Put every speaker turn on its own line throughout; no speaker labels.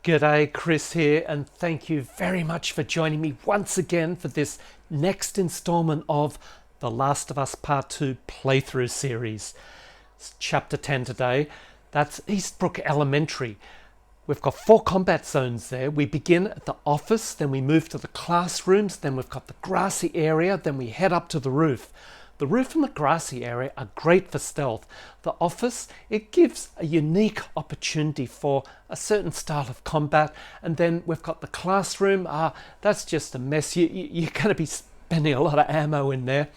G'day, Chris here, and thank you very much for joining me once again for this next installment of The Last of Us Part 2 playthrough series. It's Chapter 10 today. That's Eastbrook Elementary. We've got 4 combat zones there. We begin at the office, then we move to the classrooms, then we've got the grassy area, then we head up to the roof. The roof and the grassy area are great for stealth. The office, it gives a unique opportunity for a certain style of combat. And then we've got the classroom. That's just a mess. You're going to be spending a lot of ammo in there.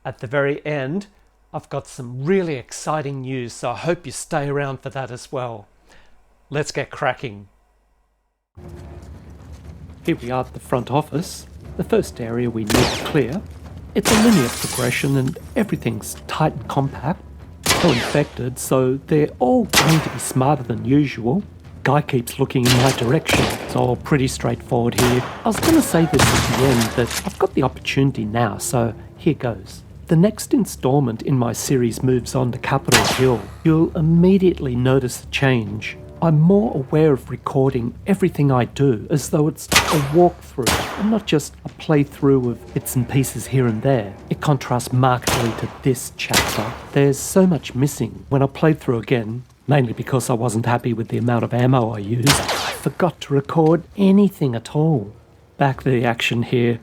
At the very end, I've got some really exciting news, so I hope you stay around for that as well. Let's get cracking. Here we are at the front office. The first area we need to clear. It's a linear progression and everything's tight and compact. Co-infected, so they're all going to be smarter than usual. Guy keeps looking in my direction. It's all pretty straightforward here. I was going to say this at the end, but I've got the opportunity now, so here goes. The next installment in my series moves on to Capitol Hill. You'll immediately notice a change. I'm more aware of recording everything I do as though it's a walkthrough and not just a playthrough of bits and pieces here and there. It contrasts markedly to this chapter. There's so much missing. When I played through again, mainly because I wasn't happy with the amount of ammo I used, I forgot to record anything at all. Back to the action here.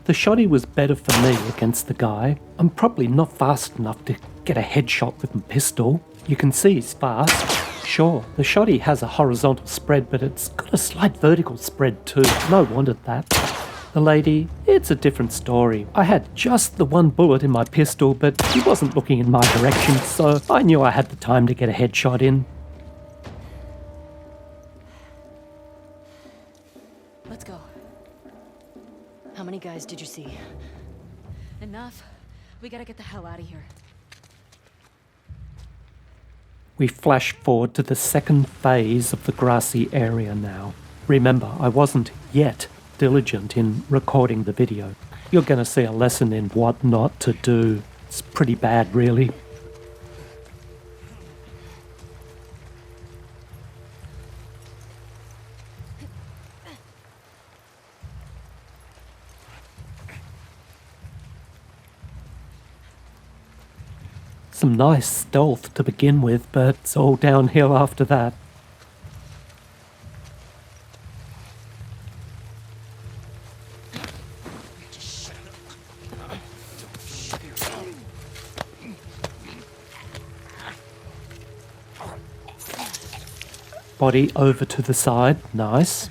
The shotty was better for me against the guy. I'm probably not fast enough to get a headshot with my pistol. You can see he's fast. Sure, the shotty has a horizontal spread, but it's got a slight vertical spread too. No wonder that. The lady, it's a different story. I had just the one bullet in my pistol, but he wasn't looking in my direction, so I knew I had the time to get a headshot in.
Let's go. How many guys did you see? Enough. We gotta get the hell out of here.
We flash forward to the second phase of the grassy area now. Remember, I wasn't yet diligent in recording the video. You're going to see a lesson in what not to do. It's pretty bad, really. Some nice stealth to begin with, but it's all downhill after that. Body over to the side, nice.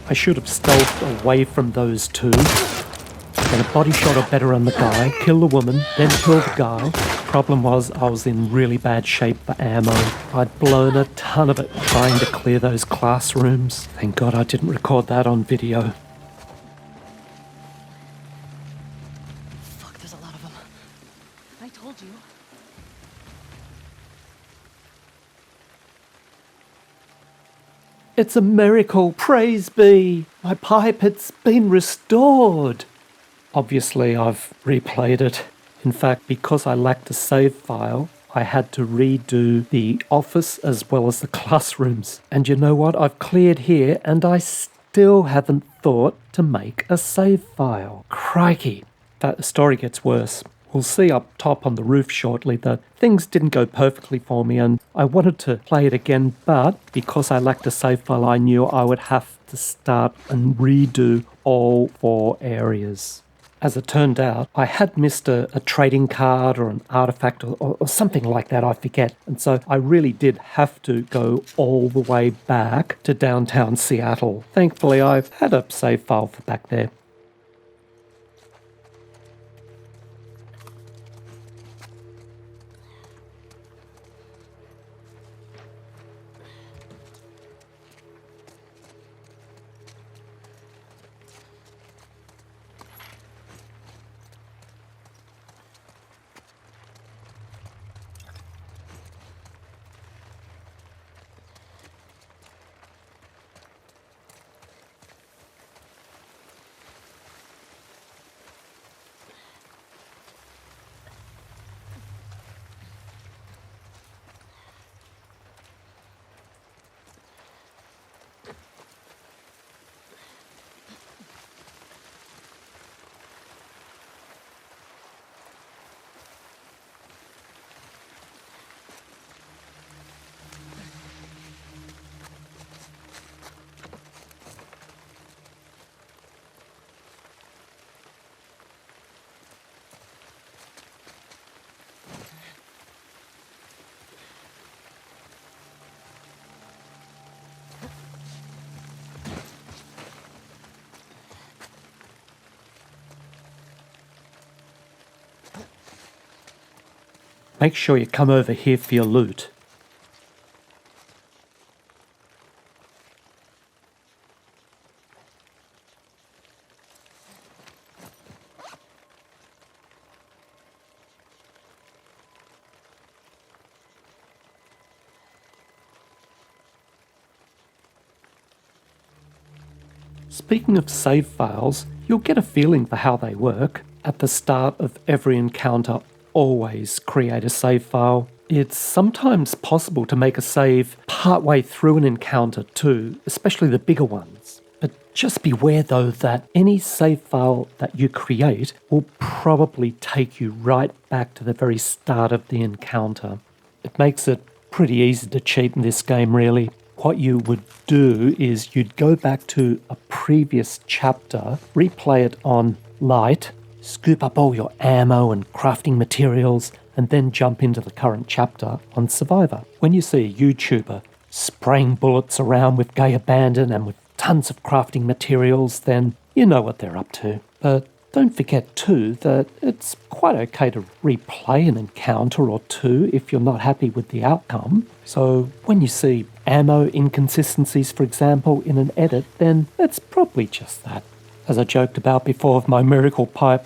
I should have stealthed away from those two. Get a body shot or better on the guy, kill the woman, then kill the guy. Problem was, I was in really bad shape for ammo. I'd blown a ton of it trying to clear those classrooms. Thank God I didn't record that on video.
Fuck, there's a lot of them. I told you.
It's a miracle, praise be! My pipe, it's been restored! Obviously, I've replayed it. In fact, because I lacked a save file, I had to redo the office as well as the classrooms. And you know what? I've cleared here and I still haven't thought to make a save file. Crikey! The story gets worse. We'll see up top on the roof shortly that things didn't go perfectly for me and I wanted to play it again, but because I lacked a save file, I knew I would have to start and redo all 4 areas. As it turned out, I had missed a trading card or an artifact or something like that, I forget. And so I really did have to go all the way back to downtown Seattle. Thankfully, I've had a save file for back there. make sure you come over here for your loot. Speaking of save files, you'll get a feeling for how they work. At the start of every encounter, always create a save file. It's sometimes possible to make a save partway through an encounter too, especially the bigger ones. But just beware though that any save file that you create will probably take you right back to the very start of the encounter. It makes it pretty easy to cheat in this game really. What you would do is you'd go back to a previous chapter, replay it on light, scoop up all your ammo and crafting materials, and then jump into the current chapter on Survivor. When you see a YouTuber spraying bullets around with gay abandon and with tons of crafting materials, then you know what they're up to. But don't forget too that it's quite okay to replay an encounter or two if you're not happy with the outcome. So when you see ammo inconsistencies, for example, in an edit, then it's probably just that. As I joked about before with my miracle pipe,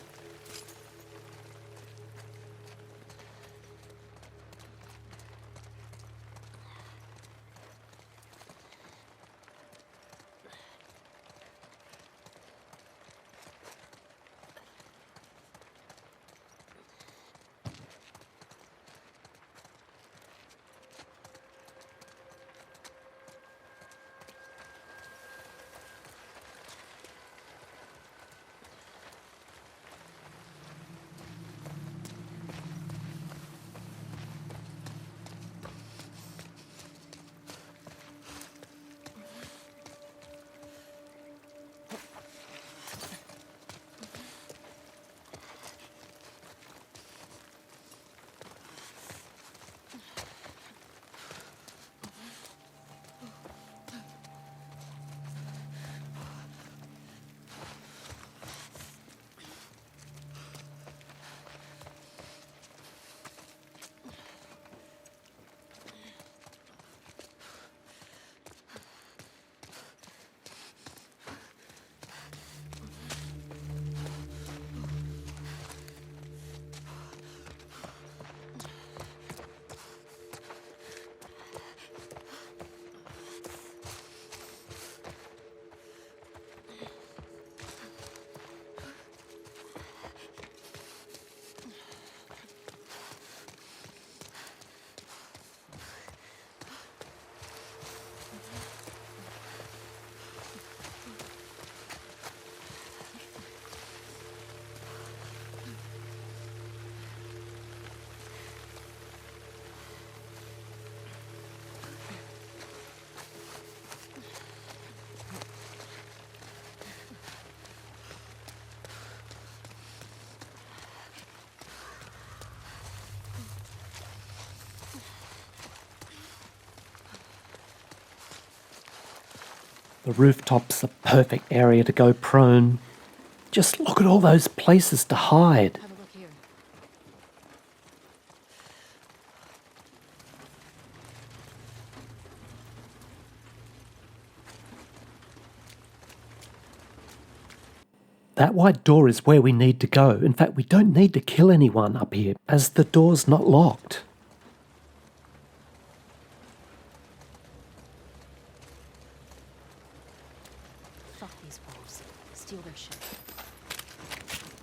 the rooftop's the perfect area to go prone. Just look at all those places to hide.
Have a look here.
That white door is where we need to go. In fact, we don't need to kill anyone up here, as the door's not locked.
Fuck these wolves. Steal their shit.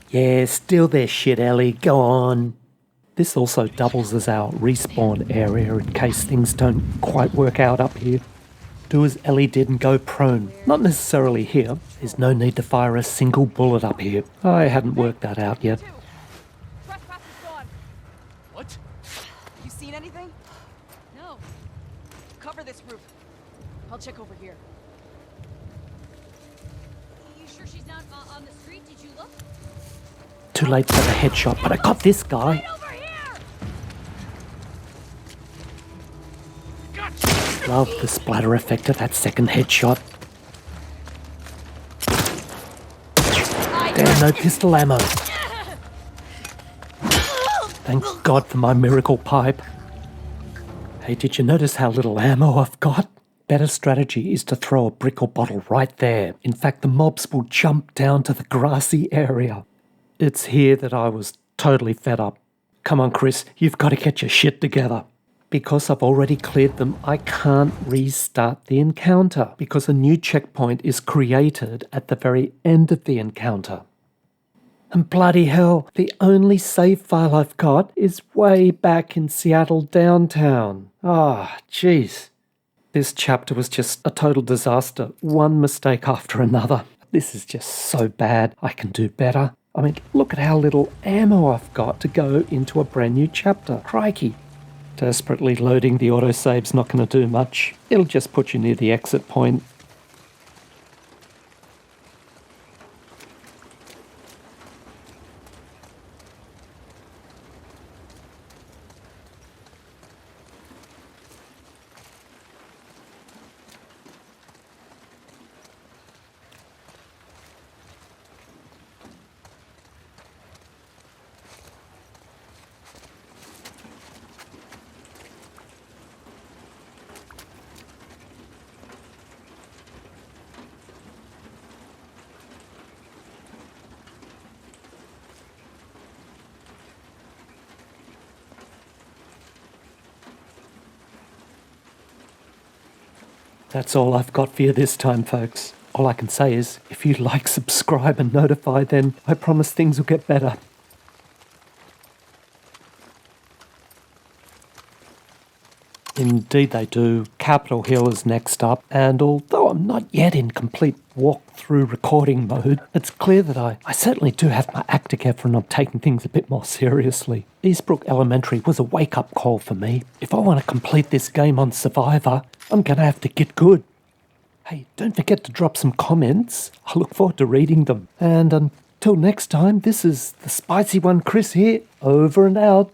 Yeah, steal their shit, Ellie. Go on. This also doubles as our respawn area in case things don't quite work out up here. Do as Ellie did and go prone. Not necessarily here. There's no need to fire a single bullet up here. I hadn't worked that out yet.
Trespass is gone. What? You seen anything?
No.
Cover this roof. I'll check over here.
You sure she's not on the street? Did you look?
Too late for the headshot, but I got this guy.
Over here!
Love the splatter effect of that second headshot. Damn, no pistol ammo. Thank God for my miracle pipe. Hey, did you notice how little ammo I've got? Better strategy is to throw a brick or bottle right there. In fact, the mobs will jump down to the grassy area. It's here that I was totally fed up. Come on, Chris, you've got to get your shit together. Because I've already cleared them, I can't restart the encounter because a new checkpoint is created at the very end of the encounter. And bloody hell, the only save file I've got is way back in Seattle downtown. Ah, jeez. This chapter was just a total disaster, one mistake after another. This is just so bad. I can do better. I mean, look at how little ammo I've got to go into a brand new chapter. Crikey. Desperately loading the autosave's not going to do much. It'll just put you near the exit point. That's all I've got for you this time, folks. All I can say is, if you like, subscribe and notify, then I promise things will get better. Indeed they do. Capitol Hill is next up, and although I'm not yet in complete walkthrough recording mode, it's clear that I certainly do have my act together and I'm taking things a bit more seriously. Eastbrook Elementary was a wake-up call for me. If I want to complete this game on Survivor, I'm going to have to get good. Hey, don't forget to drop some comments. I look forward to reading them. And until next time, this is the Spicy One Chris here, over and out.